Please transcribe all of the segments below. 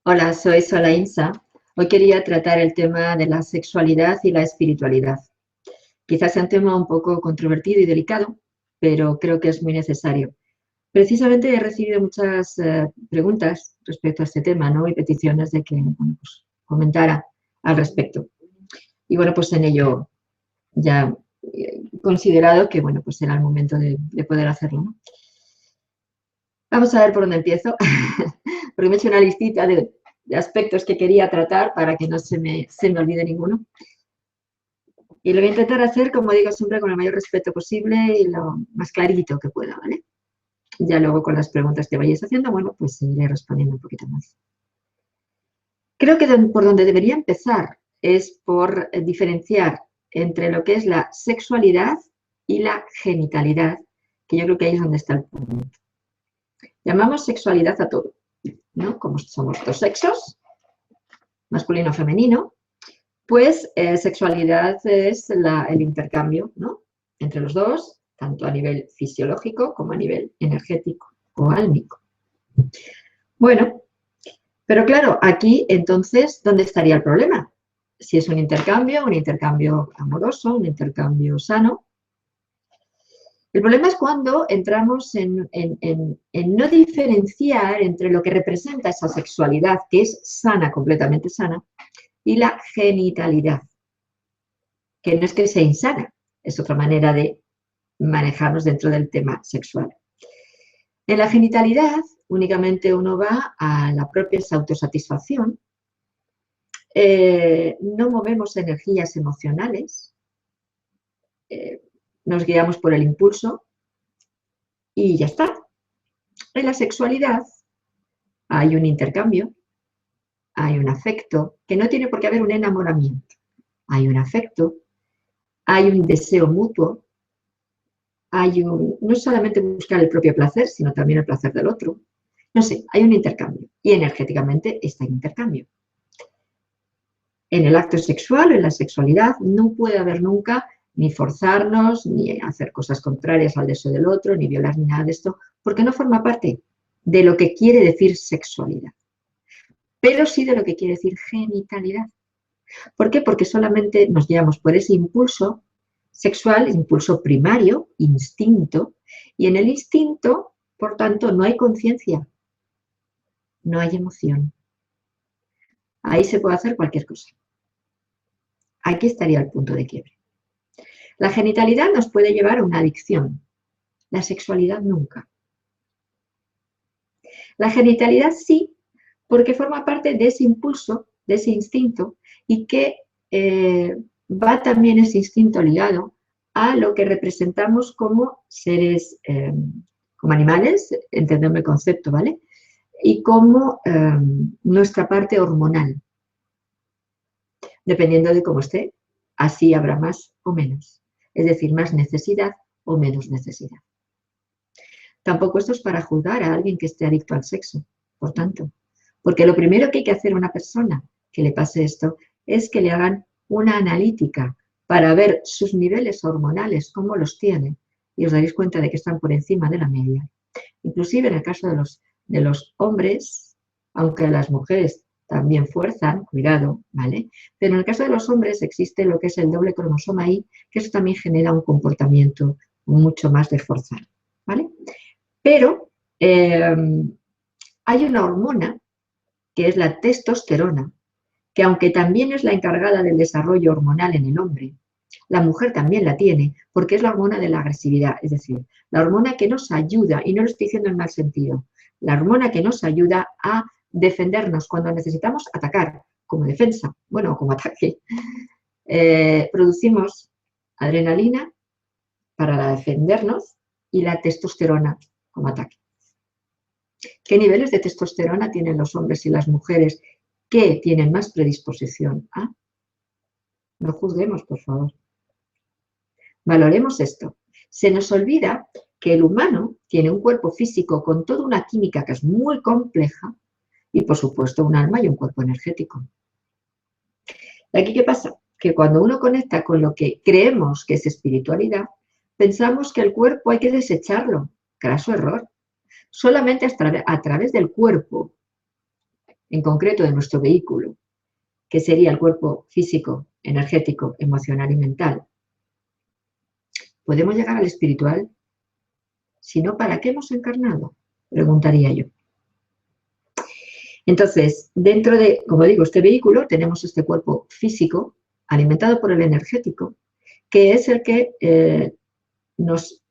Hola, soy Sola Insa. Hoy quería tratar el tema de la sexualidad y la espiritualidad. Quizás sea un tema un poco controvertido y delicado, pero creo que es muy necesario. Precisamente he recibido muchas preguntas respecto a este tema, ¿no? Y peticiones de que bueno, pues, comentara al respecto. Y bueno, pues en ello ya he considerado que bueno, pues era el momento de poder hacerlo, ¿no? Vamos a ver por dónde empiezo, porque me he hecho una listita de aspectos que quería tratar para que no se me olvide ninguno. Y lo voy a intentar hacer, como digo siempre, con el mayor respeto posible y lo más clarito que pueda, ¿vale? Ya luego con las preguntas que vayáis haciendo, bueno, pues iré respondiendo un poquito más. Creo que por donde debería empezar es por diferenciar entre lo que es la sexualidad y la genitalidad, que yo creo que ahí es donde está el punto. Llamamos sexualidad a todo, ¿no? Como somos dos sexos, masculino o femenino, pues sexualidad es el intercambio, ¿no? Entre los dos, tanto a nivel fisiológico como a nivel energético o álmico. Bueno, pero claro, aquí entonces, ¿dónde estaría el problema? Si es un intercambio amoroso, un intercambio sano. El problema es cuando entramos en no diferenciar entre lo que representa esa sexualidad, que es sana, completamente sana, y la genitalidad, que no es que sea insana, es otra manera de manejarnos dentro del tema sexual. En la genitalidad únicamente uno va a la propia autosatisfacción, no movemos energías emocionales, nos guiamos por el impulso y ya está. En la sexualidad hay un intercambio, hay un afecto, que no tiene por qué haber un enamoramiento. Hay un afecto, hay un deseo mutuo, no solamente buscar el propio placer, sino también el placer del otro. No sé, hay un intercambio y energéticamente está el intercambio. En el acto sexual, en la sexualidad, no puede haber nunca ni forzarnos, ni hacer cosas contrarias al deseo del otro, ni violar ni nada de esto, porque no forma parte de lo que quiere decir sexualidad, pero sí de lo que quiere decir genitalidad. ¿Por qué? Porque solamente nos guiamos por ese impulso sexual, impulso primario, instinto, y en el instinto, por tanto, no hay conciencia, no hay emoción. Ahí se puede hacer cualquier cosa. Aquí estaría el punto de quiebre. La genitalidad nos puede llevar a una adicción, la sexualidad nunca. La genitalidad sí, porque forma parte de ese impulso, de ese instinto, y que va también ese instinto ligado a lo que representamos como seres, como animales, entendemos el concepto, ¿vale? Y como nuestra parte hormonal. Dependiendo de cómo esté, así habrá más o menos. Es decir, más necesidad o menos necesidad. Tampoco esto es para juzgar a alguien que esté adicto al sexo, por tanto. Porque lo primero que hay que hacer a una persona que le pase esto es que le hagan una analítica para ver sus niveles hormonales, cómo los tiene, y os daréis cuenta de que están por encima de la media. Inclusive en el caso de los hombres, aunque las mujeres también fuerzan, cuidado, ¿vale? Pero en el caso de los hombres existe lo que es el doble cromosoma Y, que eso también genera un comportamiento mucho más de forzar, ¿vale? Pero hay una hormona, que es la testosterona, que aunque también es la encargada del desarrollo hormonal en el hombre, la mujer también la tiene, porque es la hormona de la agresividad, es decir, la hormona que nos ayuda, y no lo estoy diciendo en mal sentido, la hormona que nos ayuda a defendernos cuando necesitamos atacar, como defensa, bueno, como ataque. Producimos adrenalina para defendernos y la testosterona como ataque. ¿Qué niveles de testosterona tienen los hombres y las mujeres que tienen más predisposición a? No juzguemos, por favor. Valoremos esto. Se nos olvida que el humano tiene un cuerpo físico con toda una química que es muy compleja y, por supuesto, un alma y un cuerpo energético. ¿Y aquí qué pasa? Que cuando uno conecta con lo que creemos que es espiritualidad, pensamos que el cuerpo hay que desecharlo. Craso error. Solamente a través del cuerpo en concreto de nuestro vehículo, que sería el cuerpo físico, energético, emocional y mental, ¿podemos llegar al espiritual? Si no, ¿para qué hemos encarnado? Preguntaría yo. Entonces, dentro de, como digo, este vehículo, tenemos este cuerpo físico alimentado por el energético, que es el que nos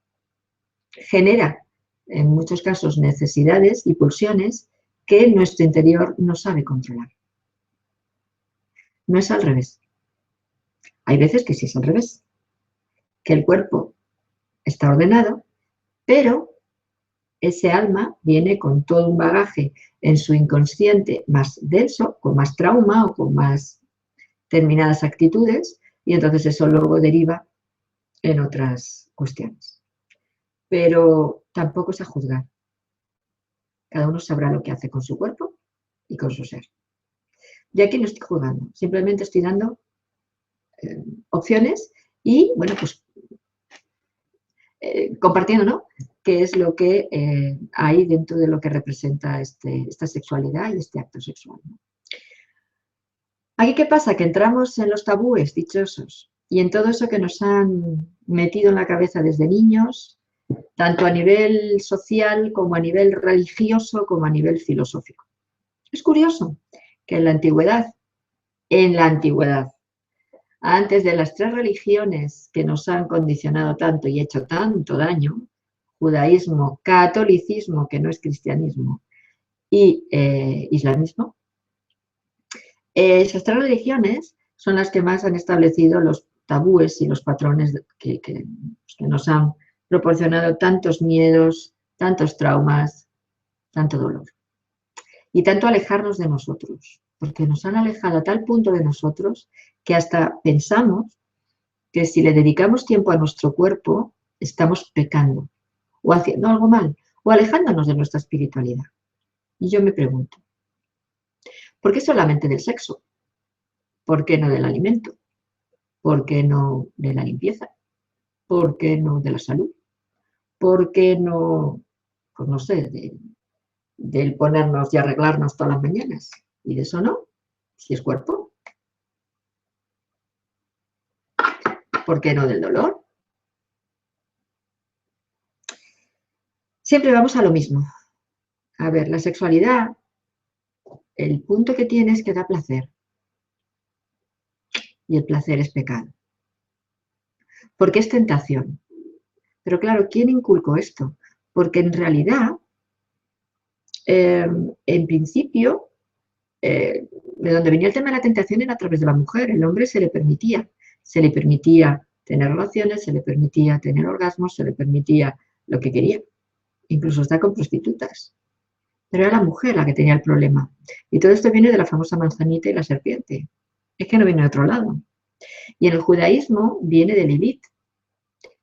genera, en muchos casos, necesidades y pulsiones que nuestro interior no sabe controlar. No es al revés. Hay veces que sí es al revés, que el cuerpo está ordenado, pero ese alma viene con todo un bagaje en su inconsciente más denso, con más trauma o con más determinadas actitudes, y entonces eso luego deriva en otras cuestiones. Pero tampoco es a juzgar. Cada uno sabrá lo que hace con su cuerpo y con su ser. Y aquí no estoy juzgando, simplemente estoy dando opciones y, bueno, pues compartiendo, ¿no?, qué es lo que hay dentro de lo que representa esta sexualidad y este acto sexual, ¿no? Aquí, ¿qué pasa? Que entramos en los tabúes dichosos y en todo eso que nos han metido en la cabeza desde niños, tanto a nivel social como a nivel religioso como a nivel filosófico. Es curioso que en la antigüedad, antes de las 3 religiones que nos han condicionado tanto y hecho tanto daño, judaísmo, catolicismo, que no es cristianismo, y islamismo, esas 3 religiones son las que más han establecido los tabúes y los patrones que nos han proporcionado tantos miedos, tantos traumas, tanto dolor. Y tanto alejarnos de nosotros, porque nos han alejado a tal punto de nosotros que hasta pensamos que si le dedicamos tiempo a nuestro cuerpo, estamos pecando, o haciendo algo mal, o alejándonos de nuestra espiritualidad. Y yo me pregunto, ¿por qué solamente del sexo? ¿Por qué no del alimento? ¿Por qué no de la limpieza? ¿Por qué no de la salud? ¿Por qué no, pues no sé, del ponernos y arreglarnos todas las mañanas? ¿Y de eso no? Si es cuerpo. ¿Por qué no del dolor? Siempre vamos a lo mismo. A ver, la sexualidad, el punto que tiene es que da placer. Y el placer es pecado. Porque es tentación. Pero claro, ¿quién inculcó esto? Porque en realidad, en principio, de donde venía el tema de la tentación era a través de la mujer. El hombre se le permitía tener relaciones, se le permitía tener orgasmos, se le permitía lo que quería, incluso estar con prostitutas. Pero era la mujer la que tenía el problema. Y todo esto viene de la famosa manzanita y la serpiente. Es que no viene de otro lado. Y en el judaísmo viene de Lilith.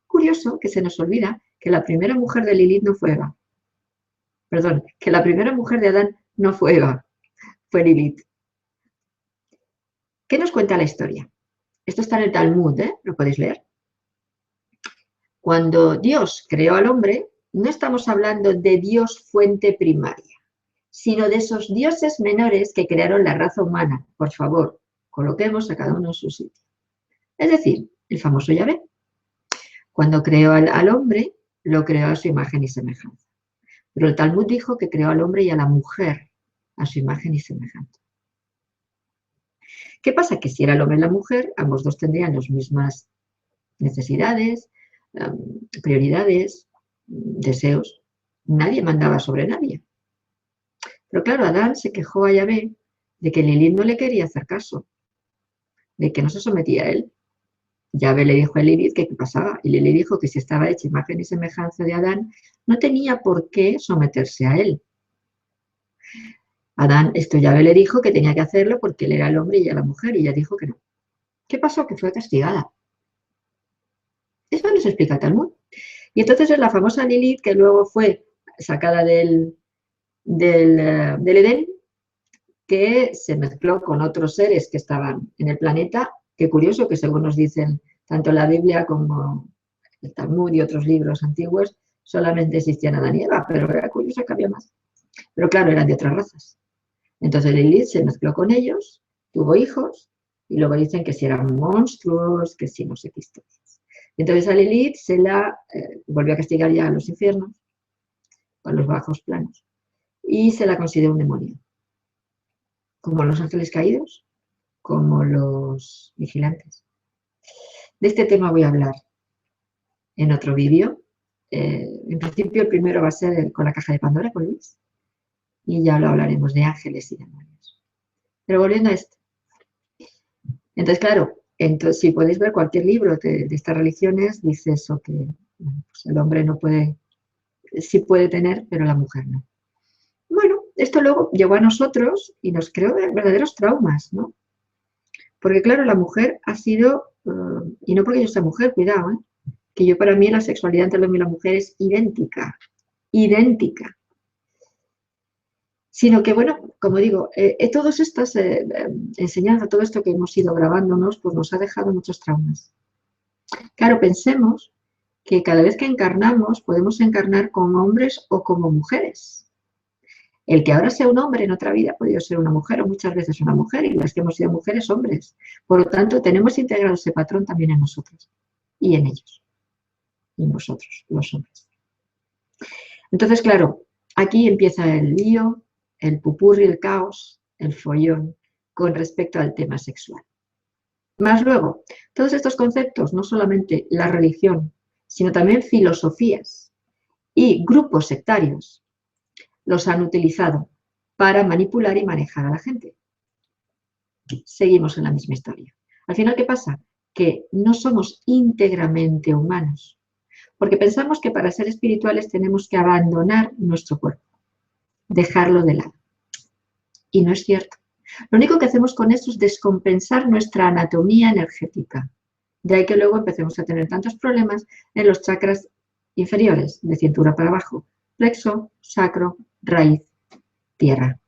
Curioso que se nos olvida que la primera mujer de Lilith no fue Eva. Perdón, que la primera mujer de Adán no fue Eva, fue Lilith. ¿Qué nos cuenta la historia? Esto está en el Talmud, ¿eh? Lo podéis leer. Cuando Dios creó al hombre, no estamos hablando de Dios fuente primaria, sino de esos dioses menores que crearon la raza humana. Por favor, coloquemos a cada uno en su sitio. Es decir, el famoso Yahvé. Cuando creó al hombre, lo creó a su imagen y semejanza. Pero el Talmud dijo que creó al hombre y a la mujer a su imagen y semejanza. ¿Qué pasa? Que si era el hombre y la mujer, ambos dos tendrían las mismas necesidades, prioridades, deseos. Nadie mandaba sobre nadie. Pero claro, Adán se quejó a Yahvé de que Lilith no le quería hacer caso, de que no se sometía a él. Yahvé le dijo a Lilith que qué pasaba, y Lilith dijo que si estaba hecha imagen y semejanza de Adán, no tenía por qué someterse a él. Adán, Yahvé le dijo que tenía que hacerlo porque él era el hombre y ella la mujer, y ella dijo que no. ¿Qué pasó? Que fue castigada. Eso nos explica el Talmud. Y entonces es la famosa Lilith que luego fue sacada del Edén, que se mezcló con otros seres que estaban en el planeta. Qué curioso que según nos dicen tanto la Biblia como el Talmud y otros libros antiguos, solamente existían Adán y Eva, pero era curioso que había más. Pero claro, eran de otras razas. Entonces Lilith se mezcló con ellos, tuvo hijos, y luego dicen que si eran monstruos, que si no sé qué historias. Entonces a Lilith se la volvió a castigar ya a los infiernos, a los bajos planos, y se la consideró un demonio, como los ángeles caídos, como los vigilantes. De este tema voy a hablar en otro vídeo. En principio el primero va a ser con la caja de Pandora, con Luis, y ya lo hablaremos de ángeles y demonios. Pero volviendo a esto. Entonces, claro, si podéis ver cualquier libro de estas religiones, dice eso, que bueno, pues el hombre no puede, sí puede tener, pero la mujer no. Bueno, esto luego llegó a nosotros y nos creó verdaderos traumas, ¿no? Porque claro, la mujer ha sido, y no porque yo sea mujer, cuidado, que yo para mí la sexualidad entre el hombre y la mujer es idéntica, idéntica. Sino que, bueno, como digo, todas estas enseñanzas, todo esto que hemos ido grabándonos, pues nos ha dejado muchos traumas. Claro, pensemos que cada vez que encarnamos, podemos encarnar como hombres o como mujeres. El que ahora sea un hombre en otra vida ha podido ser una mujer o muchas veces una mujer, y las que hemos sido mujeres, hombres. Por lo tanto, tenemos integrado ese patrón también en nosotros y en ellos, y en vosotros, los hombres. Entonces, claro, aquí empieza el lío, el pupurri, el caos, el follón con respecto al tema sexual. Más luego, todos estos conceptos, no solamente la religión, sino también filosofías y grupos sectarios, los han utilizado para manipular y manejar a la gente. Seguimos en la misma historia. Al final, ¿qué pasa? Que no somos íntegramente humanos, porque pensamos que para ser espirituales tenemos que abandonar nuestro cuerpo, dejarlo de lado. Y no es cierto. Lo único que hacemos con esto es descompensar nuestra anatomía energética. De ahí que luego empecemos a tener tantos problemas en los chakras inferiores, de cintura para abajo. Plexo, sacro, raíz, tierra.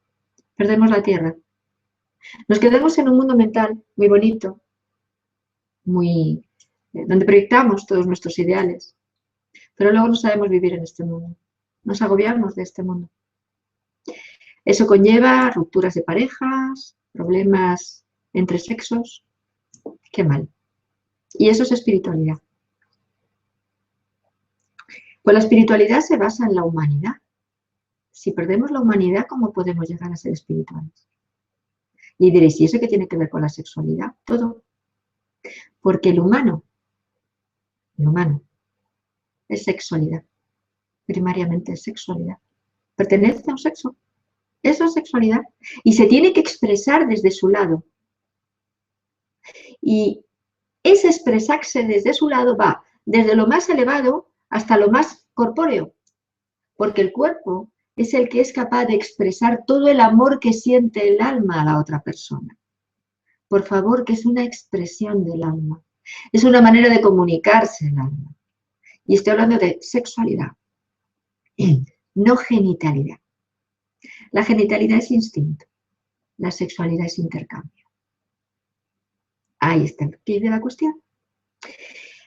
Perdemos la tierra. Nos quedamos en un mundo mental muy bonito, donde proyectamos todos nuestros ideales. Pero luego no sabemos vivir en este mundo. Nos agobiamos de este mundo. Eso conlleva rupturas de parejas, problemas entre sexos. Qué mal. Y eso es espiritualidad. Pues la espiritualidad se basa en la humanidad. Si perdemos la humanidad, ¿cómo podemos llegar a ser espirituales? Y diréis, ¿y eso qué tiene que ver con la sexualidad? Todo. Porque el humano es sexualidad. Primariamente es sexualidad. Pertenece a un sexo. Eso es sexualidad. Y se tiene que expresar desde su lado. Y ese expresarse desde su lado va desde lo más elevado hasta lo más corpóreo. Porque el cuerpo es el que es capaz de expresar todo el amor que siente el alma a la otra persona. Por favor, que es una expresión del alma. Es una manera de comunicarse el alma. Y estoy hablando de sexualidad, no genitalidad. La genitalidad es instinto, la sexualidad es intercambio. Ahí está el quid de la cuestión.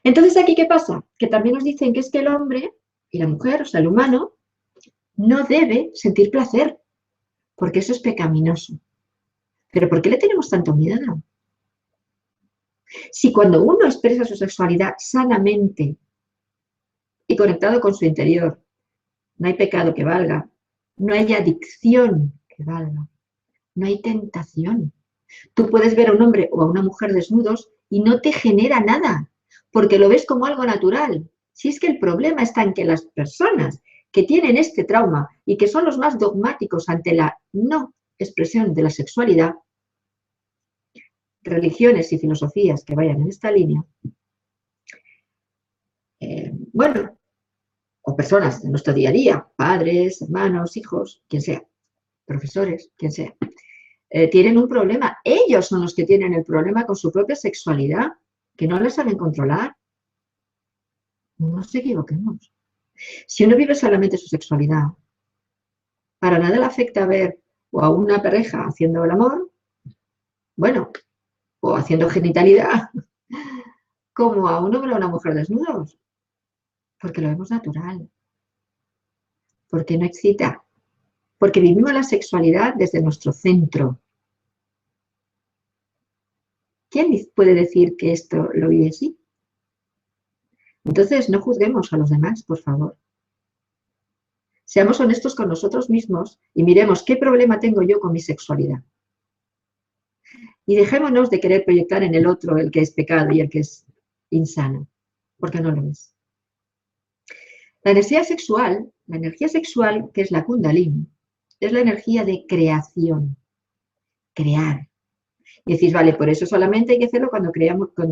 Entonces, ¿aquí qué pasa? Que también nos dicen que es que el hombre y la mujer, o sea, el humano, no debe sentir placer, porque eso es pecaminoso. ¿Pero por qué le tenemos tanto miedo? Si cuando uno expresa su sexualidad sanamente y conectado con su interior, no hay pecado que valga, no hay adicción que valga, no hay tentación. Tú puedes ver a un hombre o a una mujer desnudos y no te genera nada, porque lo ves como algo natural. Si es que el problema está en que las personas que tienen este trauma y que son los más dogmáticos ante la no expresión de la sexualidad, religiones y filosofías que vayan en esta línea, bueno, o personas de nuestro día a día, padres, hermanos, hijos, quien sea, profesores, quien sea, tienen un problema. Ellos son los que tienen el problema con su propia sexualidad, que no la saben controlar. No nos equivoquemos. Si uno vive solamente su sexualidad, para nada le afecta ver o a una pareja haciendo el amor, bueno, o haciendo genitalidad, como a un hombre o a una mujer desnudos, porque lo vemos natural, porque no excita, porque vivimos la sexualidad desde nuestro centro. ¿Quién puede decir que esto lo vive así? Entonces, no juzguemos a los demás, por favor. Seamos honestos con nosotros mismos y miremos qué problema tengo yo con mi sexualidad. Y dejémonos de querer proyectar en el otro el que es pecado y el que es insano, porque no lo es. La energía sexual, que es la Kundalini, es la energía de creación, crear. Y decís, vale, por eso solamente hay que hacerlo cuando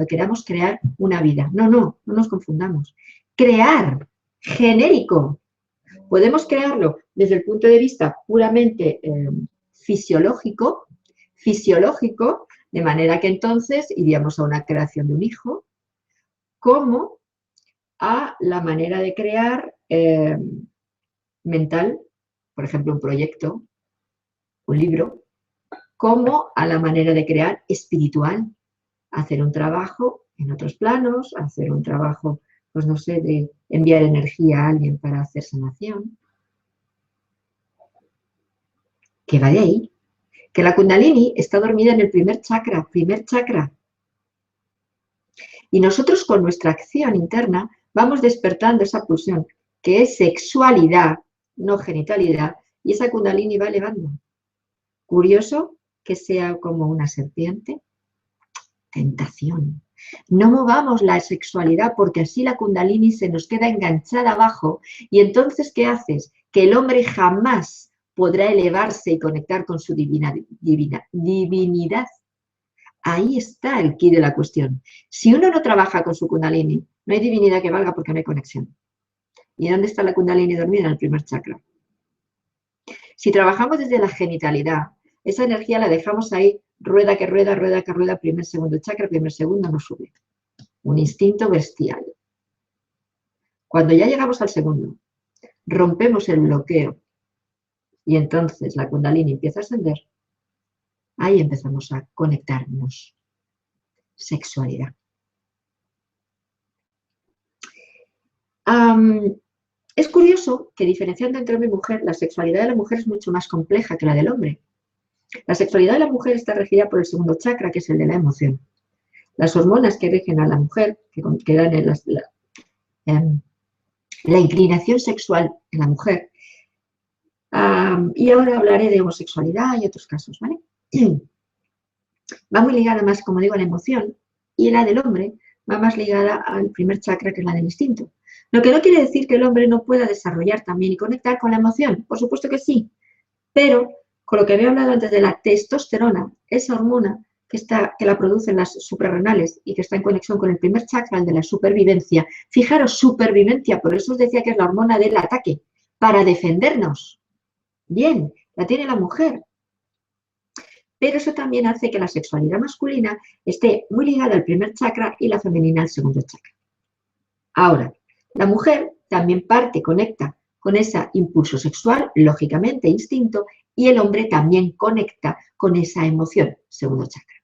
queramos crear una vida. No, no, no nos confundamos. Crear, genérico. Podemos crearlo desde el punto de vista puramente fisiológico, de manera que entonces iríamos a una creación de un hijo, como a la manera de crear mental, por ejemplo, un proyecto, un libro, como a la manera de crear espiritual, hacer un trabajo en otros planos, hacer un trabajo, pues no sé, de enviar energía a alguien para hacer sanación. Que va de ahí, que la Kundalini está dormida en el primer chakra. Y nosotros con nuestra acción interna vamos despertando esa pulsión, que es sexualidad, no genitalidad, y esa Kundalini va elevando. Curioso que sea como una serpiente. Tentación. No movamos la sexualidad porque así la Kundalini se nos queda enganchada abajo y entonces ¿qué haces? Que el hombre jamás podrá elevarse y conectar con su divinidad. Ahí está el quid de la cuestión. Si uno no trabaja con su Kundalini, no hay divinidad que valga porque no hay conexión. ¿Y dónde está la Kundalini dormida? En el primer chakra. Si trabajamos desde la genitalidad, esa energía la dejamos ahí, rueda que rueda, primer, segundo chakra, primer, segundo, no sube. Un instinto bestial. Cuando ya llegamos al segundo, rompemos el bloqueo y entonces la Kundalini empieza a ascender, ahí empezamos a conectarnos. Sexualidad. Es curioso que diferenciando entre hombre y mujer, la sexualidad de la mujer es mucho más compleja que la del hombre. La sexualidad de la mujer está regida por el segundo chakra, que es el de la emoción. Las hormonas que rigen a la mujer, que dan la inclinación sexual en la mujer. Y ahora hablaré de homosexualidad y otros casos, ¿vale? Va muy ligada más, como digo, a la emoción, y la del hombre va más ligada al primer chakra, que es la del instinto. Lo que no quiere decir que el hombre no pueda desarrollar también y conectar con la emoción, por supuesto que sí, pero con lo que había hablado antes de la testosterona, esa hormona que la producen las suprarrenales y que está en conexión con el primer chakra, el de la supervivencia. Fijaros, supervivencia, por eso os decía que es la hormona del ataque, para defendernos. Bien, la tiene la mujer. Pero eso también hace que la sexualidad masculina esté muy ligada al primer chakra y la femenina al segundo chakra. Ahora, la mujer también conecta con ese impulso sexual, lógicamente, instinto, y el hombre también conecta con esa emoción, segundo chakra.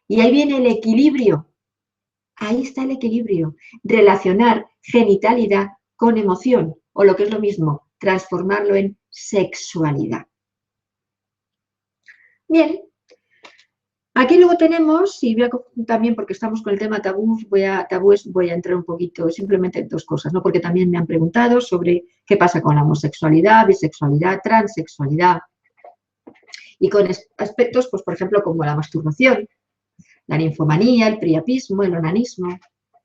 Y ahí viene el equilibrio. Ahí está el equilibrio. Relacionar genitalidad con emoción, o lo que es lo mismo, transformarlo en sexualidad. Bien. Aquí luego tenemos, y también porque estamos con el tema tabúes, voy a entrar un poquito, simplemente dos cosas, ¿no? Porque también me han preguntado sobre qué pasa con la homosexualidad, bisexualidad, transexualidad, y con aspectos, pues por ejemplo, como la masturbación, la ninfomanía, el priapismo, el onanismo. A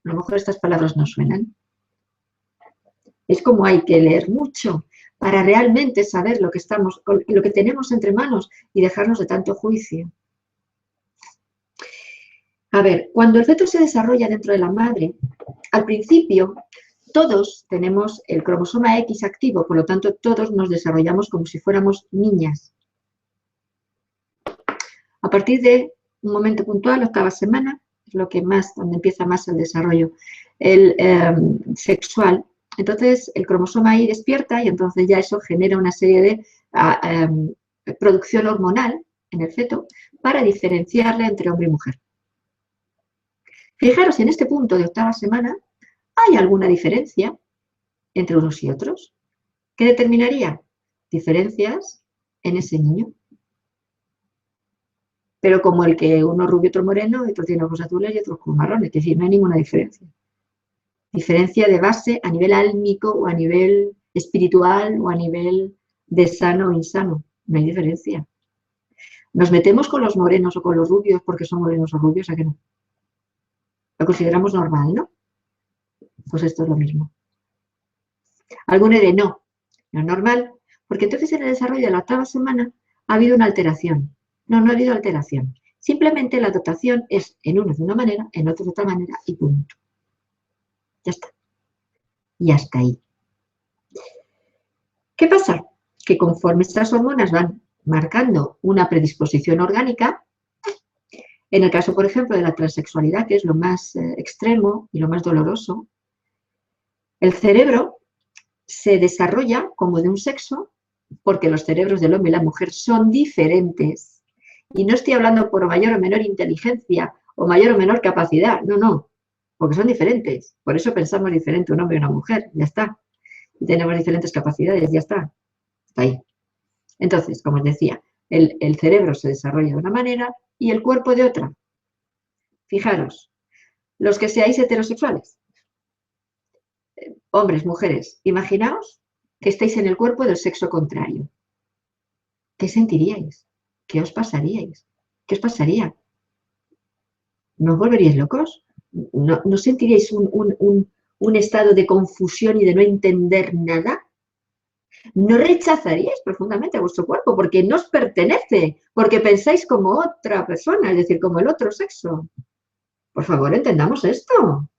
lo mejor estas palabras no suenan. Es como hay que leer mucho para realmente saber lo que tenemos entre manos y dejarnos de tanto juicio. A ver, cuando el feto se desarrolla dentro de la madre, al principio todos tenemos el cromosoma X activo, por lo tanto todos nos desarrollamos como si fuéramos niñas. A partir de un momento puntual, octava semana, es lo que donde empieza más el desarrollo sexual. Entonces el cromosoma Y despierta y entonces ya eso genera una serie de producción hormonal en el feto para diferenciarla entre hombre y mujer. Fijaros, en este punto de octava semana, ¿hay alguna diferencia entre unos y otros? ¿Qué determinaría? Diferencias en ese niño. Pero como el que uno es rubio, otro moreno, otro tiene ojos azules y otros con marrones, es decir, no hay ninguna diferencia. Diferencia de base a nivel álmico o a nivel espiritual o a nivel de sano o insano, no hay diferencia. Nos metemos con los morenos o con los rubios porque son morenos o rubios, ¿a qué no? Lo consideramos normal, ¿no? Pues esto es lo mismo. Alguno dirá, no, no es normal, porque entonces en el desarrollo de la octava semana ha habido una alteración. No, no ha habido alteración. Simplemente la dotación es en unos de una manera, en otros de otra manera y punto. Ya está. Y hasta ahí. ¿Qué pasa? Que conforme estas hormonas van marcando una predisposición orgánica, en el caso, por ejemplo, de la transexualidad, que es lo más extremo y lo más doloroso, el cerebro se desarrolla como de un sexo, porque los cerebros del hombre y la mujer son diferentes. Y no estoy hablando por mayor o menor inteligencia o mayor o menor capacidad, no, no, porque son diferentes. Por eso pensamos diferente un hombre y una mujer, ya está. Y tenemos diferentes capacidades, ya está. Está ahí. Entonces, como os decía, el cerebro se desarrolla de una manera y el cuerpo de otra. Fijaros, los que seáis heterosexuales, hombres, mujeres, imaginaos que estáis en el cuerpo del sexo contrario. ¿Qué sentiríais? ¿Qué os pasaríais? ¿Qué os pasaría? ¿No os volveríais locos? ¿No sentiríais un estado de confusión y de no entender nada? ¿No rechazaríais profundamente a vuestro cuerpo porque no os pertenece, porque pensáis como otra persona, es decir, como el otro sexo? Por favor, entendamos esto,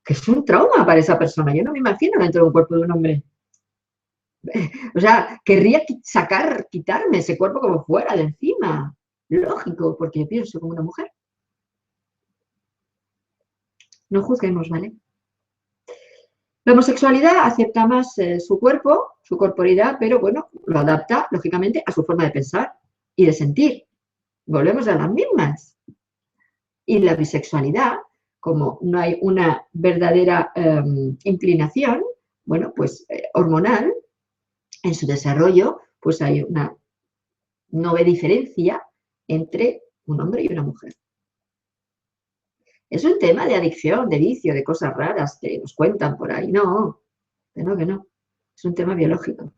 que es un trauma para esa persona. Yo no me imagino dentro de un cuerpo de un hombre. O sea, querría quitarme ese cuerpo como fuera de encima. Lógico, porque pienso como una mujer. No juzguemos, ¿vale? La homosexualidad acepta más su cuerpo, su corporidad, pero bueno, lo adapta, lógicamente, a su forma de pensar y de sentir. Volvemos a las mismas. Y la bisexualidad, como no hay una verdadera inclinación, bueno, pues hormonal, en su desarrollo, pues hay no ve diferencia entre un hombre y una mujer. Es un tema de adicción, de vicio, de cosas raras que nos cuentan por ahí. No, que no. Es un tema biológico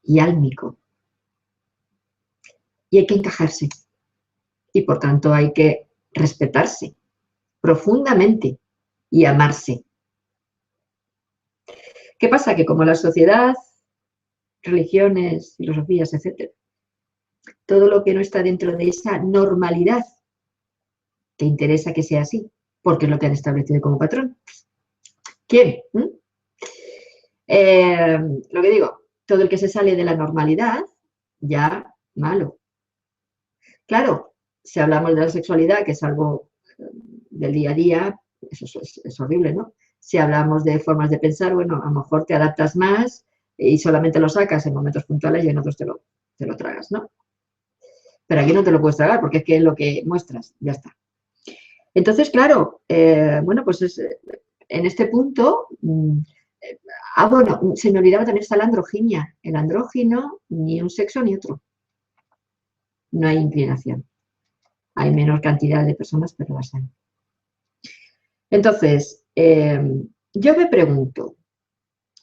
y álmico. Y hay que encajarse. Y por tanto hay que respetarse profundamente y amarse. ¿Qué pasa? Que como la sociedad, religiones, filosofías, etcétera, todo lo que no está dentro de esa normalidad, te interesa que sea así, porque es lo que han establecido como patrón. ¿Quién? Lo que digo, todo el que se sale de la normalidad, ya malo. Claro, si hablamos de la sexualidad, que es algo del día a día, eso es horrible, ¿no? Si hablamos de formas de pensar, bueno, a lo mejor te adaptas más y solamente lo sacas en momentos puntuales y en otros te lo tragas, ¿no? Pero aquí no te lo puedes tragar porque es que es lo que muestras, ya está. Entonces, claro, bueno, pues en este punto, bueno, se me olvidaba también está la androginia. El andrógino, ni un sexo ni otro. No hay inclinación. Hay menor cantidad de personas, pero las hay. Entonces, yo me pregunto,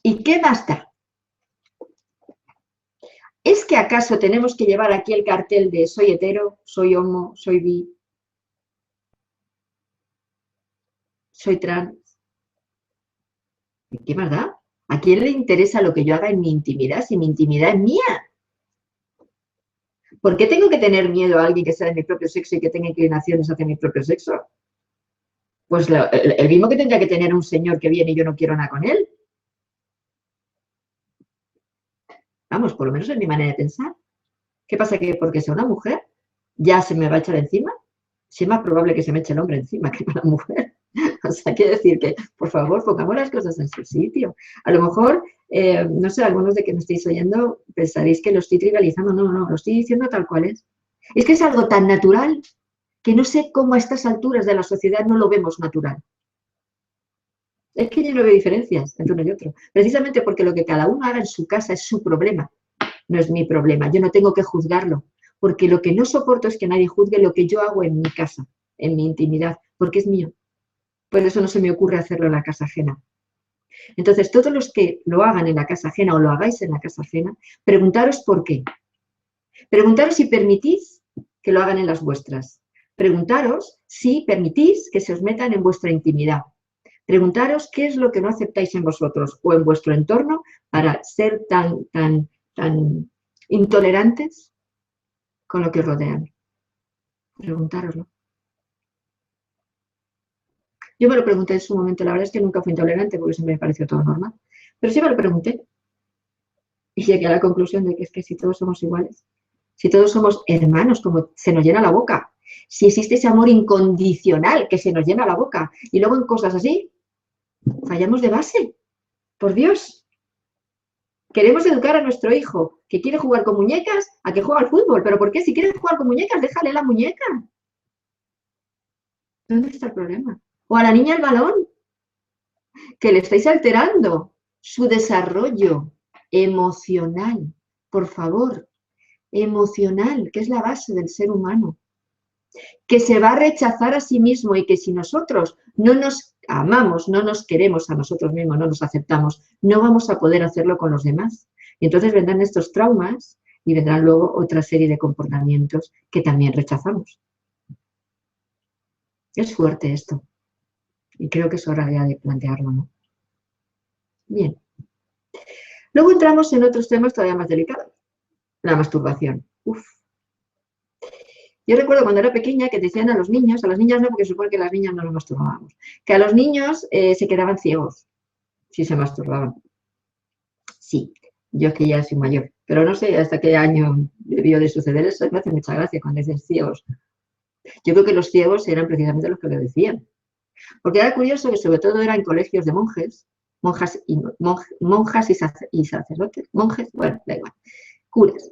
¿y qué más da? ¿Es que acaso tenemos que llevar aquí el cartel de soy hetero, soy homo, soy bi, soy trans? ¿Qué más da? ¿A quién le interesa lo que yo haga en mi intimidad si mi intimidad es mía? ¿Por qué tengo que tener miedo a alguien que sea de mi propio sexo y que tenga inclinaciones hacia mi propio sexo? Pues el mismo que tendría que tener un señor que viene y yo no quiero nada con él. Vamos, por lo menos es mi manera de pensar. ¿Qué pasa? ¿Que porque sea una mujer ya se me va a echar encima? Si es más probable que se me eche el hombre encima que la mujer. O sea, quiere decir que, por favor, pongamos las cosas en su sitio. A lo mejor, no sé, algunos de que me estéis oyendo pensaréis que lo estoy trivializando. No, no, lo estoy diciendo tal cual es. Es que es algo tan natural que no sé cómo a estas alturas de la sociedad no lo vemos natural. Es que yo no veo diferencias entre uno y otro. Precisamente porque lo que cada uno haga en su casa es su problema, no es mi problema. Yo no tengo que juzgarlo, porque lo que no soporto es que nadie juzgue lo que yo hago en mi casa, en mi intimidad, porque es mío. Por eso no se me ocurre hacerlo en la casa ajena. Entonces, todos los que lo hagan en la casa ajena o lo hagáis en la casa ajena, preguntaros por qué. Preguntaros si permitís que lo hagan en las vuestras. Preguntaros si permitís que se os metan en vuestra intimidad. Preguntaros qué es lo que no aceptáis en vosotros o en vuestro entorno para ser tan intolerantes con lo que os rodean. Preguntároslo. Yo me lo pregunté en su momento, la verdad es que nunca fui intolerante porque siempre me pareció todo normal, pero sí me lo pregunté y llegué a la conclusión de que es que si todos somos iguales, si todos somos hermanos, como se nos llena la boca, si existe ese amor incondicional que se nos llena la boca y luego en cosas así, fallamos de base, por Dios. Queremos educar a nuestro hijo que quiere jugar con muñecas a que juegue al fútbol, pero ¿por qué? Si quieres jugar con muñecas, déjale la muñeca. ¿Dónde está el problema? O a la niña el balón, que le estáis alterando su desarrollo emocional, por favor, emocional, que es la base del ser humano, que se va a rechazar a sí mismo y que si nosotros no nos amamos, no nos queremos a nosotros mismos, no nos aceptamos, no vamos a poder hacerlo con los demás. Y entonces vendrán estos traumas y vendrán luego otra serie de comportamientos que también rechazamos. Es fuerte esto. Y creo que es hora ya de plantearlo, ¿no? Bien. Luego entramos en otros temas todavía más delicados. La masturbación. Uf. Yo recuerdo cuando era pequeña que decían a los niños, a las niñas no, porque supone que las niñas no nos masturbábamos, que a los niños se quedaban ciegos si se masturbaban. Sí, yo es que ya soy mayor, pero no sé hasta qué año debió de suceder eso, me hace mucha gracia cuando dicen ciegos. Yo creo que los ciegos eran precisamente los que lo decían. Porque era curioso que sobre todo era en colegios de monjas y sacerdotes, monjes, bueno, da igual, curas.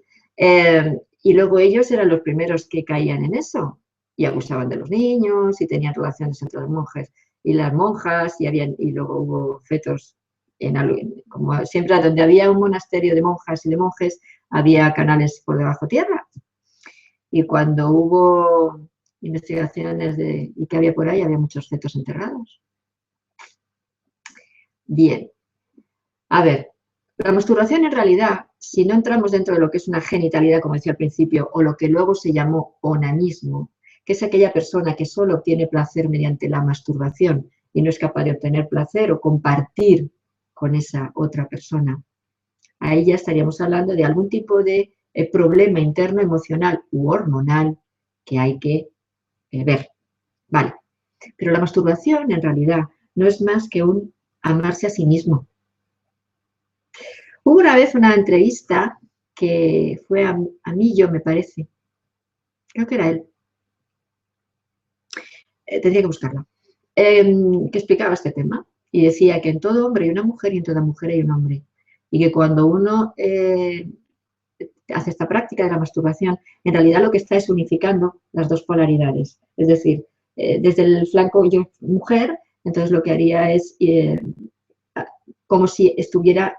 Y luego ellos eran los primeros que caían en eso y abusaban de los niños y tenían relaciones entre los monjes y las monjas y luego hubo fetos como siempre donde había un monasterio de monjas y de monjes había canales por debajo tierra. Y cuando hubo investigaciones y que había por ahí, había muchos fetos enterrados. Bien. A ver, la masturbación en realidad, si no entramos dentro de lo que es una genitalidad, como decía al principio, o lo que luego se llamó onanismo, que es aquella persona que solo obtiene placer mediante la masturbación y no es capaz de obtener placer o compartir con esa otra persona, ahí ya estaríamos hablando de algún tipo de problema interno emocional u hormonal que hay que ver. Vale, pero la masturbación en realidad no es más que un amarse a sí mismo. Hubo una vez una entrevista que fue a Millo, me parece. Creo que era él. Tendría que buscarlo. Que explicaba este tema y decía que en todo hombre hay una mujer y en toda mujer hay un hombre. Y que cuando uno hace esta práctica de la masturbación, en realidad lo que está es unificando las dos polaridades. Es decir, desde el flanco yo mujer, entonces lo que haría es como si estuviera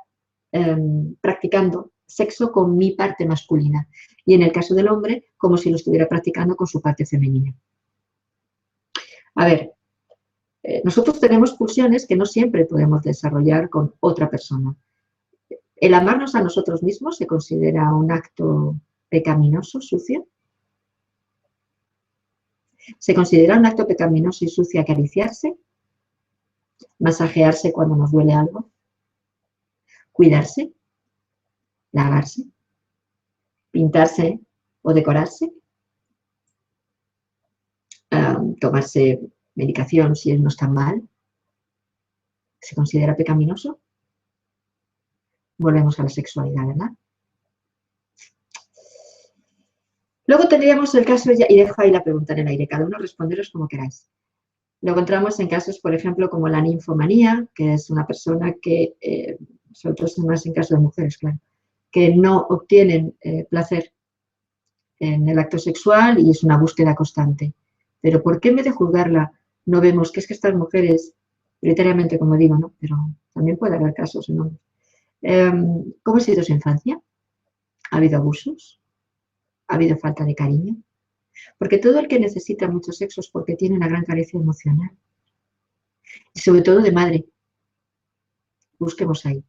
practicando sexo con mi parte masculina y en el caso del hombre como si lo estuviera practicando con su parte femenina. A ver, nosotros tenemos pulsiones que no siempre podemos desarrollar con otra persona. ¿El amarnos a nosotros mismos se considera un acto pecaminoso, sucio? ¿Se considera un acto pecaminoso y sucio acariciarse? ¿Masajearse cuando nos duele algo? ¿Cuidarse? ¿Lavarse? ¿Pintarse o decorarse? ¿Tomarse medicación si no está mal? ¿Se considera pecaminoso? Volvemos a la sexualidad, ¿verdad? Luego tendríamos el caso, y dejo ahí la pregunta en el aire, cada uno responderos como queráis. Luego entramos en casos, por ejemplo, como la ninfomanía, que es una persona que, sobre todo más en caso de mujeres, claro, que no obtienen placer en el acto sexual y es una búsqueda constante. Pero ¿por qué en vez de juzgarla no vemos que es que estas mujeres prioritariamente, como digo, ¿no? Pero también puede haber casos en hombres. ¿Cómo ha sido su infancia? ¿Ha habido abusos? ¿Ha habido falta de cariño? Porque todo el que necesita mucho sexo es porque tiene una gran carencia emocional. Y sobre todo de madre. Busquemos ahí.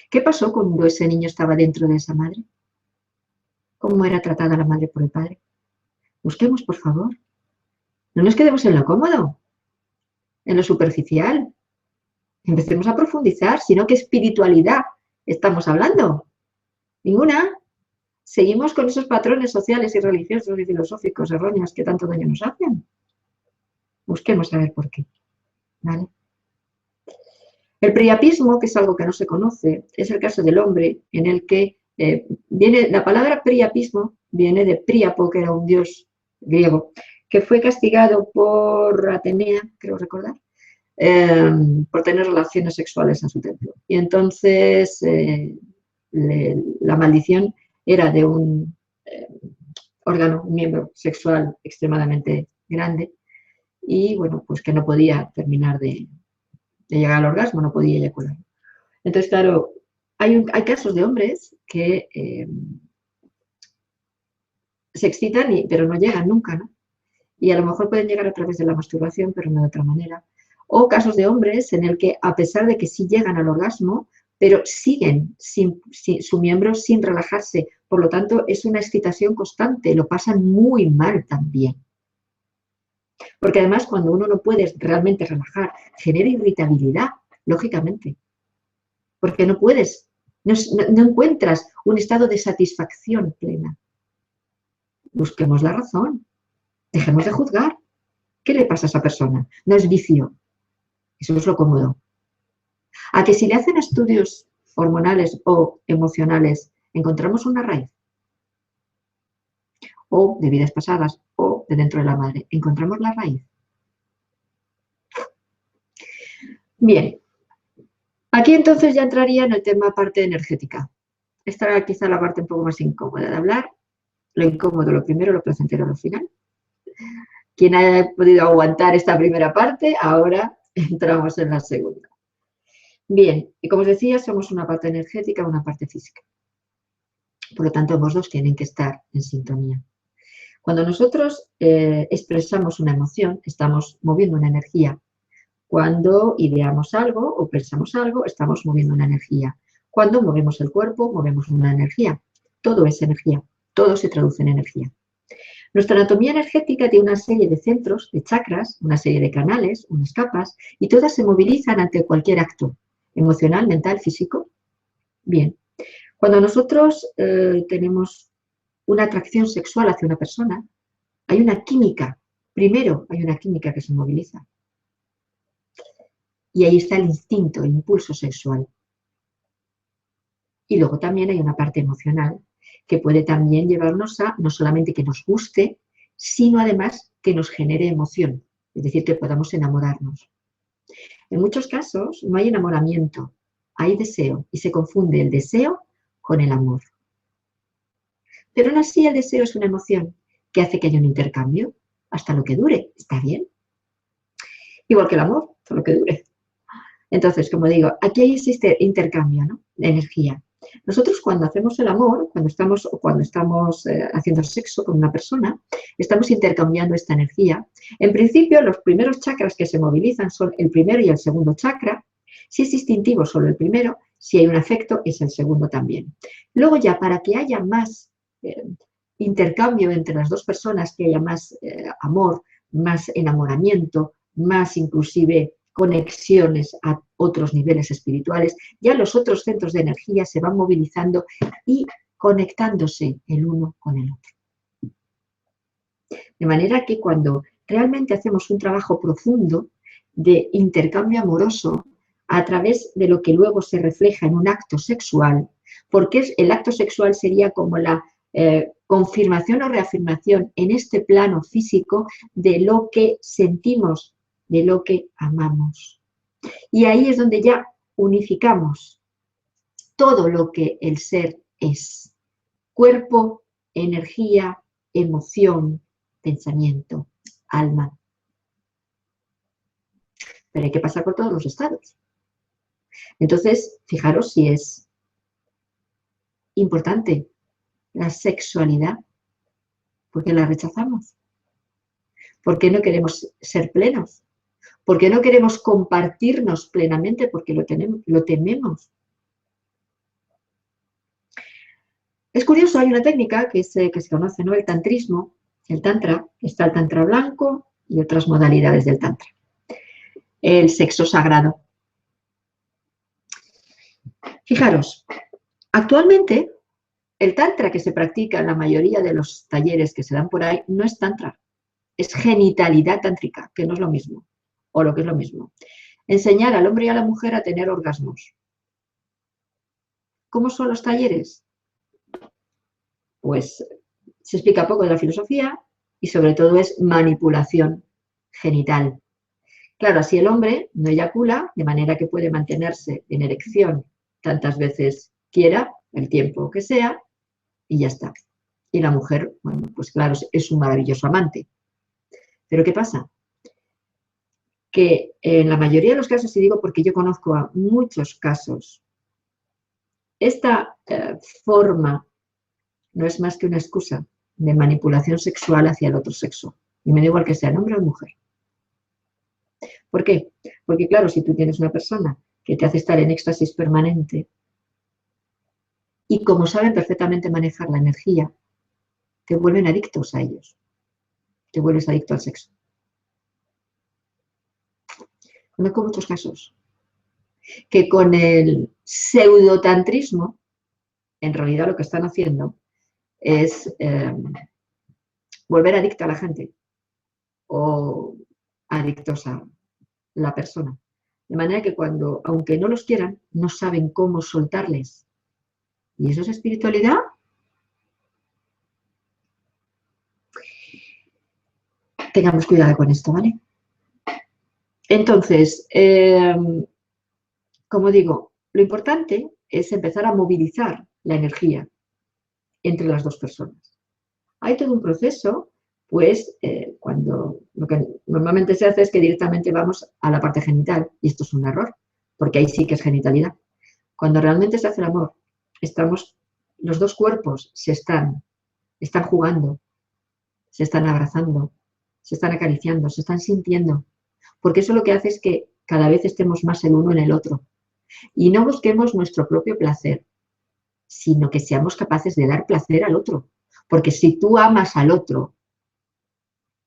¿Qué pasó cuando ese niño estaba dentro de esa madre? ¿Cómo era tratada la madre por el padre? Busquemos, por favor. No nos quedemos en lo cómodo, en lo superficial. Empecemos a profundizar, sino ¿qué espiritualidad estamos hablando? Ninguna. Seguimos con esos patrones sociales y religiosos y filosóficos erróneos que tanto daño nos hacen. Busquemos saber por qué. ¿Vale? El priapismo, que es algo que no se conoce, es el caso del hombre en el que viene, la palabra priapismo viene de Príapo, que era un dios griego, que fue castigado por Atenea, creo recordar, por tener relaciones sexuales en su templo. Y entonces la maldición era de un órgano, un miembro sexual extremadamente grande y, bueno, pues que no podía terminar de llegar al orgasmo, no podía eyacular. Entonces, claro, hay casos de hombres que se excitan, pero no llegan nunca, ¿no? Y a lo mejor pueden llegar a través de la masturbación, pero no de otra manera. O casos de hombres en el que, a pesar de que sí llegan al orgasmo, pero siguen su miembro sin relajarse. Por lo tanto, es una excitación constante, lo pasan muy mal también. Porque además, cuando uno no puede realmente relajar, genera irritabilidad, lógicamente. Porque no puedes, no encuentras un estado de satisfacción plena. Busquemos la razón, dejemos de juzgar. ¿Qué le pasa a esa persona? No es vicio, eso es lo cómodo. A que si le hacen estudios hormonales o emocionales, encontramos una raíz, o de vidas pasadas, o de dentro de la madre, encontramos la raíz. Bien, aquí entonces ya entraría en el tema parte energética. Esta era quizá la parte un poco más incómoda de hablar. Lo incómodo lo primero, lo placentero lo final. Quien haya podido aguantar esta primera parte, ahora entramos en la segunda. Bien, y como os decía, somos una parte energética, una parte física. Por lo tanto, ambos dos tienen que estar en sintonía. Cuando nosotros expresamos una emoción, estamos moviendo una energía. Cuando ideamos algo o pensamos algo, estamos moviendo una energía. Cuando movemos el cuerpo, movemos una energía. Todo es energía, todo se traduce en energía. Nuestra anatomía energética tiene una serie de centros, de chakras, una serie de canales, unas capas, y todas se movilizan ante cualquier acto, emocional, mental, físico. Bien, cuando nosotros tenemos una atracción sexual hacia una persona, hay una química, primero hay una química que se moviliza. Y ahí está el instinto, el impulso sexual. Y luego también hay una parte emocional que puede también llevarnos a no solamente que nos guste, sino además que nos genere emoción, es decir, que podamos enamorarnos. En muchos casos no hay enamoramiento, hay deseo y se confunde el deseo con el amor. Pero aún así el deseo es una emoción que hace que haya un intercambio hasta lo que dure, ¿está bien? Igual que el amor, hasta lo que dure. Entonces, como digo, aquí existe intercambio, ¿no?, de energía. Nosotros cuando hacemos el amor, cuando estamos haciendo sexo con una persona, estamos intercambiando esta energía. En principio, los primeros chakras que se movilizan son el primero y el segundo chakra. Si es instintivo, solo el primero. Si hay un afecto, es el segundo también. Luego ya, para que haya más intercambio entre las dos personas, que haya más amor, más enamoramiento, más inclusive conexiones a otros niveles espirituales, ya los otros centros de energía se van movilizando y conectándose el uno con el otro. De manera que cuando realmente hacemos un trabajo profundo de intercambio amoroso a través de lo que luego se refleja en un acto sexual, porque el acto sexual sería como la confirmación o reafirmación en este plano físico de lo que sentimos, de lo que amamos. Y ahí es donde ya unificamos todo lo que el ser es. Cuerpo, energía, emoción, pensamiento, alma. pero hay que pasar por todos los estados. Entonces, fijaros si es importante la sexualidad, porque la rechazamos. ¿Por qué no queremos ser plenos? ¿Por qué no queremos compartirnos plenamente? Porque lo tememos. Es curioso, hay una técnica que se conoce, ¿no? El tantrismo, el tantra. Está el tantra blanco y otras modalidades del tantra. El sexo sagrado. Fijaros, actualmente el tantra que se practica en la mayoría de los talleres que se dan por ahí no es tantra, es genitalidad tántrica, que no es lo mismo, o lo que es lo mismo. Enseñar al hombre y a la mujer a tener orgasmos. ¿Cómo son los talleres? Pues se explica poco de la filosofía y sobre todo es manipulación genital. Claro, así el hombre no eyacula, de manera que puede mantenerse en erección tantas veces quiera, el tiempo que sea, y ya está. Y la mujer, bueno, pues claro, es un maravilloso amante. Pero ¿qué pasa? Que en la mayoría de los casos, y digo porque yo conozco a muchos casos, esta forma no es más que una excusa de manipulación sexual hacia el otro sexo. Y me da igual que sea hombre o mujer. ¿Por qué? Porque claro, si tú tienes una persona que te hace estar en éxtasis permanente y como saben perfectamente manejar la energía, te vuelven adictos a ellos. Te vuelves adicto al sexo. Conozco muchos casos que con el pseudotantrismo, en realidad lo que están haciendo es volver adicta a la gente o adictos a la persona. De manera que cuando, aunque no los quieran, no saben cómo soltarles. ¿Y eso es espiritualidad? Tengamos cuidado con esto, ¿vale? Entonces, como digo, lo importante es empezar a movilizar la energía entre las dos personas. Hay todo un proceso, pues, cuando lo que normalmente se hace es que directamente vamos a la parte genital, y esto es un error, porque ahí sí que es genitalidad. Cuando realmente se hace el amor, los dos cuerpos están jugando, se están abrazando, se están acariciando, se están sintiendo, porque eso lo que hace es que cada vez estemos más el uno en el otro. Y no busquemos nuestro propio placer, sino que seamos capaces de dar placer al otro. Porque si tú amas al otro,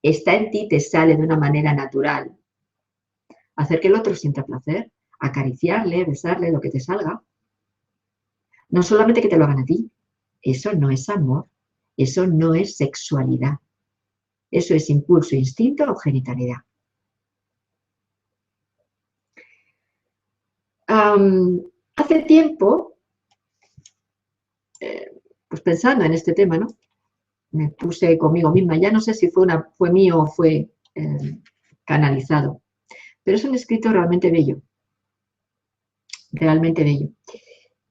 está en ti, te sale de una manera natural. Hacer que el otro sienta placer, acariciarle, besarle, lo que te salga. No solamente que te lo hagan a ti. Eso no es amor. Eso no es sexualidad. Eso es impulso, instinto o genitalidad. Hace tiempo, pues pensando en este tema, ¿no? Me puse conmigo misma, ya no sé si fue mío o fue canalizado, pero es un escrito realmente bello,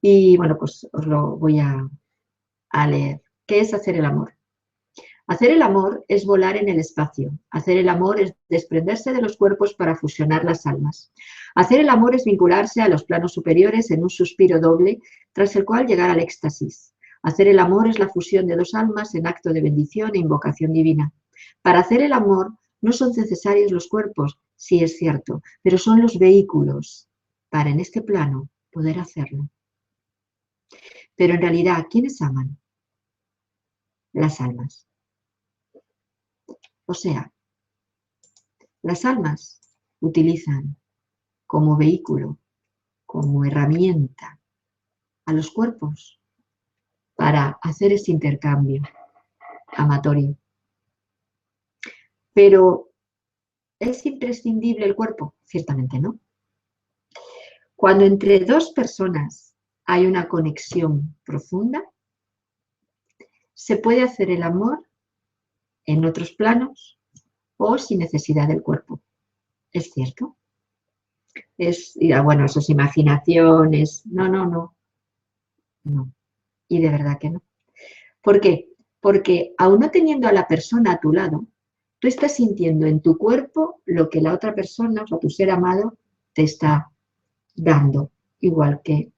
y bueno, pues os lo voy a leer. ¿Qué es hacer el amor? Hacer el amor es volar en el espacio. Hacer el amor es desprenderse de los cuerpos para fusionar las almas. Hacer el amor es vincularse a los planos superiores en un suspiro doble, tras el cual llegar al éxtasis. Hacer el amor es la fusión de dos almas en acto de bendición e invocación divina. Para hacer el amor no son necesarios los cuerpos, sí es cierto, pero son los vehículos para en este plano poder hacerlo. Pero en realidad, ¿quiénes aman? Las almas. O sea, las almas utilizan como vehículo, como herramienta a los cuerpos para hacer ese intercambio amatorio. Pero, ¿es imprescindible el cuerpo? Ciertamente no. Cuando entre dos personas hay una conexión profunda, se puede hacer el amor en otros planos o sin necesidad del cuerpo. ¿Es cierto? Bueno, eso es imaginaciones. No. Y de verdad que no. ¿Por qué? Porque aún no teniendo a la persona a tu lado, Tú estás sintiendo en tu cuerpo lo que la otra persona, o sea, tu ser amado, te está dando, igual que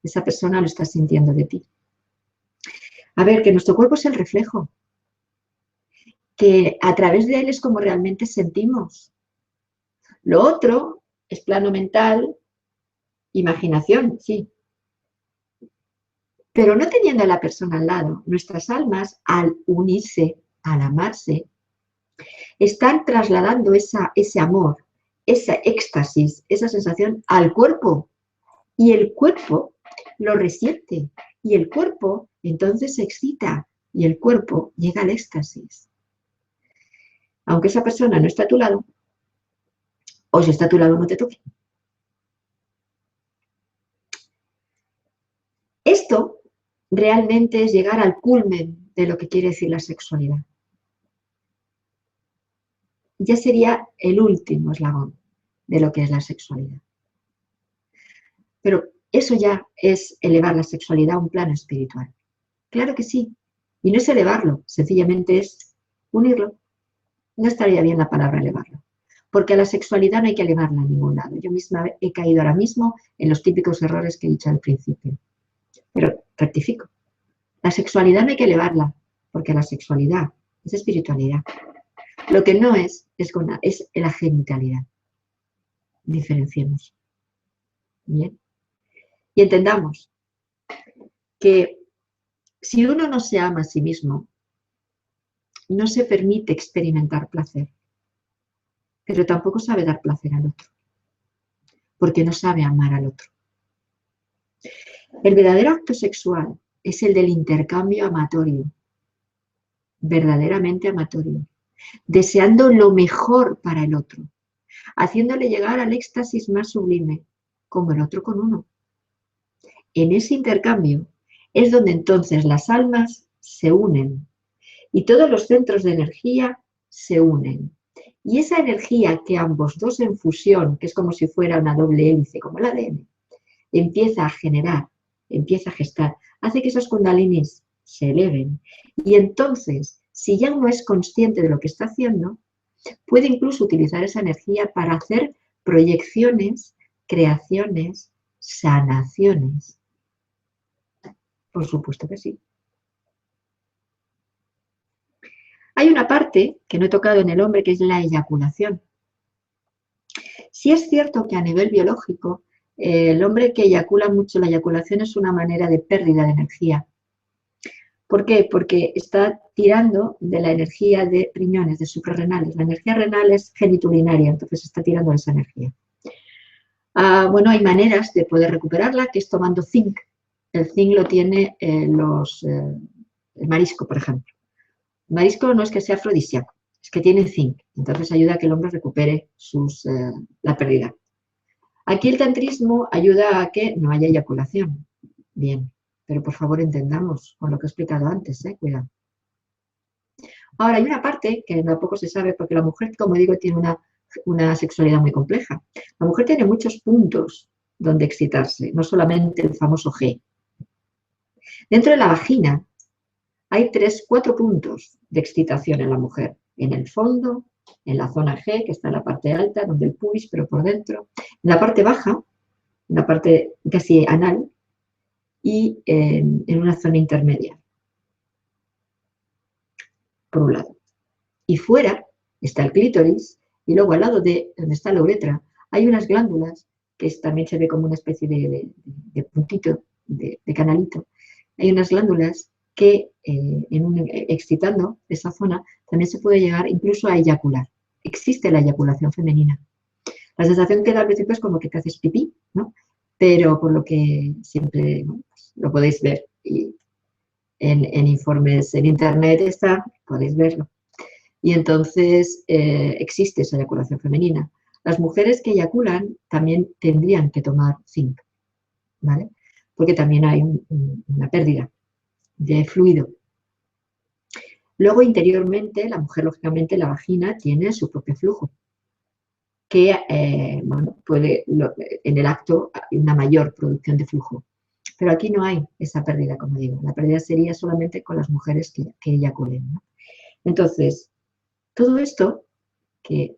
esa persona lo está sintiendo de ti. A ver, que nuestro cuerpo es el reflejo, que a través de él es como realmente sentimos. Lo otro es plano mental, imaginación, sí. Pero no teniendo a la persona al lado, nuestras almas, al unirse, al amarse, están trasladando ese amor, ese éxtasis, esa sensación al cuerpo. Y el cuerpo lo resiente. Y el cuerpo entonces se excita. Y el cuerpo llega al éxtasis. Aunque esa persona no está a tu lado, o si está a tu lado no te toque. Esto realmente es llegar al culmen de lo que quiere decir la sexualidad. Ya sería el último eslabón de lo que es la sexualidad. Pero eso ya es elevar la sexualidad a un plano espiritual. Claro que sí. Y no es elevarlo, sencillamente es unirlo. No estaría bien la palabra elevarlo. Porque a la sexualidad no hay que elevarla a ningún lado. Yo misma he caído ahora mismo en los típicos errores que he dicho al principio. Pero rectifico. La sexualidad no hay que elevarla, porque la sexualidad es espiritualidad. Lo que no es la genitalidad. Diferenciemos. Bien. Y entendamos que si uno no se ama a sí mismo, no se permite experimentar placer, pero tampoco sabe dar placer al otro, porque no sabe amar al otro. El verdadero acto sexual es el del intercambio amatorio, verdaderamente amatorio, deseando lo mejor para el otro, haciéndole llegar al éxtasis más sublime, como el otro con uno. En ese intercambio es donde entonces las almas se unen y todos los centros de energía se unen. Y esa energía que ambos dos en fusión, que es como si fuera una doble hélice, como el ADN, empieza a generar, empieza a gestar, hace que esos kundalinis se eleven. Y entonces, si ya uno es consciente de lo que está haciendo, puede incluso utilizar esa energía para hacer proyecciones, creaciones, sanaciones. Por supuesto que sí. Hay una parte que no he tocado en el hombre, que es la eyaculación. Sí es cierto que a nivel biológico, el hombre que eyacula mucho, la eyaculación es una manera de pérdida de energía. ¿Por qué? Porque está tirando de la energía de riñones, de suprarrenales. La energía renal es geniturinaria, entonces está tirando de esa energía. Bueno, hay maneras de poder recuperarla, que es tomando zinc. El zinc lo tiene el marisco, por ejemplo. El marisco no es que sea afrodisíaco, es que tiene zinc. Entonces ayuda a que el hombre recupere la pérdida. Aquí el tantrismo ayuda a que no haya eyaculación. Bien, pero por favor entendamos con lo que he explicado antes, cuidado. Ahora, hay una parte que tampoco se sabe, porque la mujer, como digo, tiene una sexualidad muy compleja. La mujer tiene muchos puntos donde excitarse, no solamente el famoso G. Dentro de la vagina hay 3-4 puntos de excitación en la mujer. En el fondo, en la zona G, que está en la parte alta, donde el pubis, pero por dentro. En la parte baja, en la parte casi anal, y en una zona intermedia, por un lado. Y fuera está el clítoris, y luego al lado de donde está la uretra hay unas glándulas, que también se ve como una especie de puntito, de canalito. Hay unas glándulas que excitando esa zona también se puede llegar incluso a eyacular. Existe la eyaculación femenina. La sensación que da al principio es como que te haces pipí, ¿no? Pero por lo que siempre pues, lo podéis ver y en informes en internet podéis verlo. Y entonces existe esa eyaculación femenina. Las mujeres que eyaculan también tendrían que tomar zinc, ¿vale? Porque también hay una pérdida de fluido. Luego, interiormente, la mujer, lógicamente, la vagina tiene su propio flujo, que, bueno, puede, en el acto, hay una mayor producción de flujo. Pero aquí no hay esa pérdida, como digo. La pérdida sería solamente con las mujeres que eyaculen, ¿no? Entonces, Todo esto que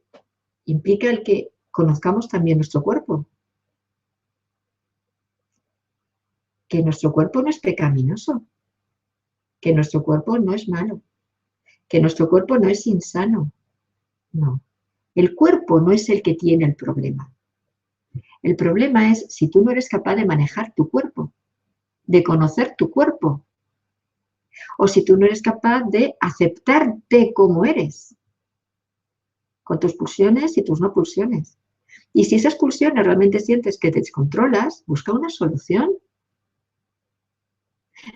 implica el que conozcamos también nuestro cuerpo, que nuestro cuerpo no es pecaminoso, que nuestro cuerpo no es malo, que nuestro cuerpo no es insano, no. El cuerpo no es el que tiene el problema. El problema es si tú no eres capaz de manejar tu cuerpo, de conocer tu cuerpo, o si tú no eres capaz de aceptarte como eres, con tus pulsiones y tus no pulsiones. Y si esas pulsiones realmente sientes que te descontrolas, busca una solución.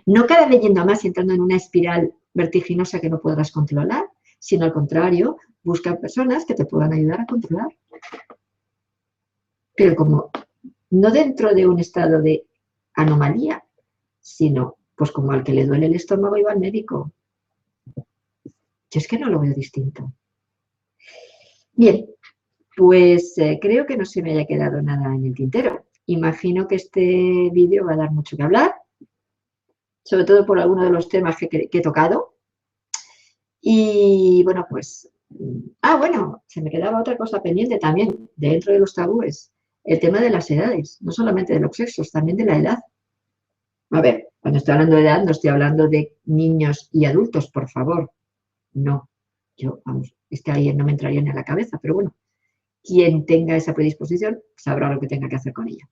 No cada vez yendo a más y entrando en una espiral vertiginosa que no podrás controlar, sino al contrario, busca personas que te puedan ayudar a controlar. Pero como no dentro de un estado de anomalía, sino pues como al que le duele el estómago y va al médico. Yo es que no lo veo distinto. Bien, pues creo que no se me haya quedado nada en el tintero. Imagino que este vídeo va a dar mucho que hablar, sobre todo por algunos de los temas que he tocado. Y bueno, pues... bueno, se me quedaba otra cosa pendiente también, dentro de los tabúes. El tema de las edades, no solamente de los sexos, también de la edad. A ver, cuando estoy hablando de edad, no estoy hablando de niños y adultos, por favor. No, yo, vamos, es que ahí no me entraría ni a la cabeza, pero bueno, quien tenga esa predisposición sabrá lo que tenga que hacer con ella.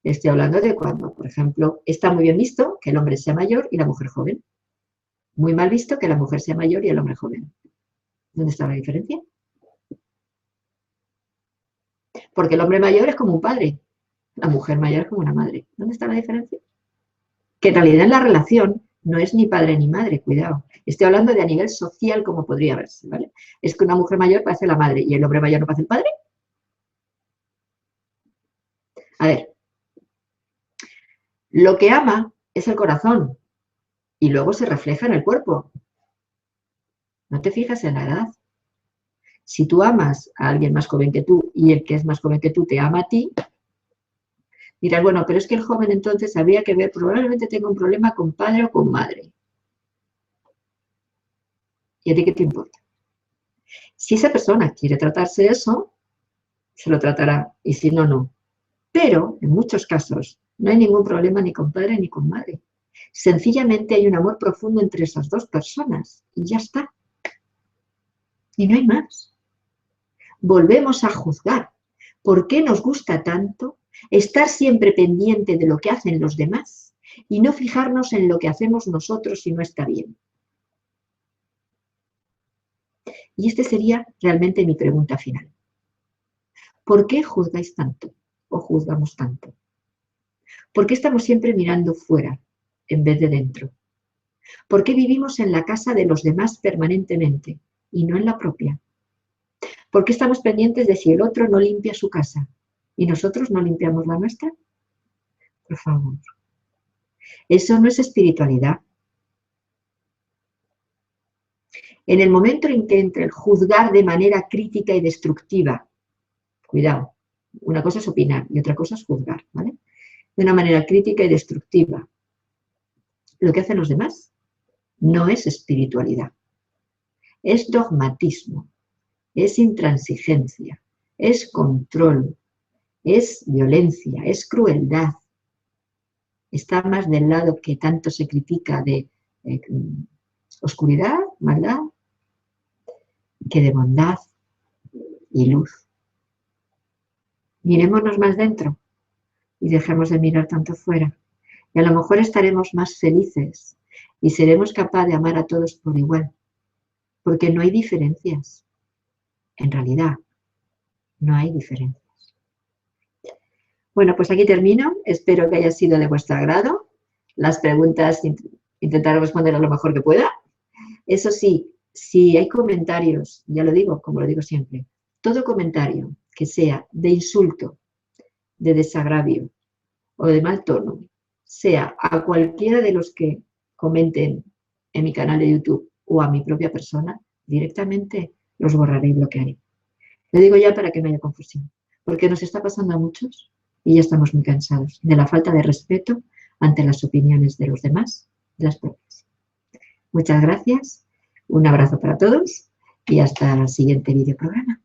Estoy hablando de cuando, por ejemplo, está muy bien visto que el hombre sea mayor y la mujer joven. Muy mal visto que la mujer sea mayor y el hombre joven. ¿Dónde está la diferencia? Porque el hombre mayor es como un padre, la mujer mayor es como una madre. ¿Dónde está la diferencia? Que en realidad en la relación no es ni padre ni madre, cuidado. Estoy hablando de a nivel social como podría verse, ¿vale? Es que una mujer mayor parece la madre y el hombre mayor no parece el padre. A ver, lo que ama es el corazón y luego se refleja en el cuerpo. No te fijas en la edad. Si tú amas a alguien más joven que tú y el que es más joven que tú te ama a ti, dirás, bueno, pero es que el joven entonces habría que ver, probablemente tenga un problema con padre o con madre. ¿Y a ti qué te importa? Si esa persona quiere tratarse eso, se lo tratará, y si no, no. Pero, en muchos casos, no hay ningún problema ni con padre ni con madre. Sencillamente hay un amor profundo entre esas dos personas, y ya está. Y no hay más. Volvemos a juzgar. ¿Por qué nos gusta tanto estar siempre pendiente de lo que hacen los demás y no fijarnos en lo que hacemos nosotros si no está bien? Y esta sería realmente mi pregunta final. ¿Por qué juzgáis tanto o juzgamos tanto? ¿Por qué estamos siempre mirando fuera en vez de dentro? ¿Por qué vivimos en la casa de los demás permanentemente y no en la propia? ¿Por qué estamos pendientes de si el otro no limpia su casa y nosotros no limpiamos la nuestra? Por favor. Eso no es espiritualidad. En el momento en que entre el juzgar de manera crítica y destructiva, cuidado, una cosa es opinar y otra cosa es juzgar, ¿vale? De una manera crítica y destructiva, lo que hacen los demás no es espiritualidad, es dogmatismo, es intransigencia, es control, es violencia, es crueldad. Está más del lado que tanto se critica de oscuridad, maldad, que de bondad y luz. Mirémonos más dentro y dejemos de mirar tanto fuera. Y a lo mejor estaremos más felices y seremos capaces de amar a todos por igual, porque no hay diferencias. En realidad, no hay diferencias. Bueno, pues aquí termino. Espero que haya sido de vuestro agrado. Las preguntas intentaré responder a lo mejor que pueda. Eso sí, si hay comentarios, ya lo digo, como lo digo siempre, todo comentario que sea de insulto, de desagravio o de mal tono, sea a cualquiera de los que comenten en mi canal de YouTube o a mi propia persona, directamente los borraré y bloquearé. Lo digo ya para que no haya confusión, porque nos está pasando a muchos y ya estamos muy cansados de la falta de respeto ante las opiniones de los demás, de las propias. Muchas gracias, un abrazo para todos y hasta el siguiente videoprograma.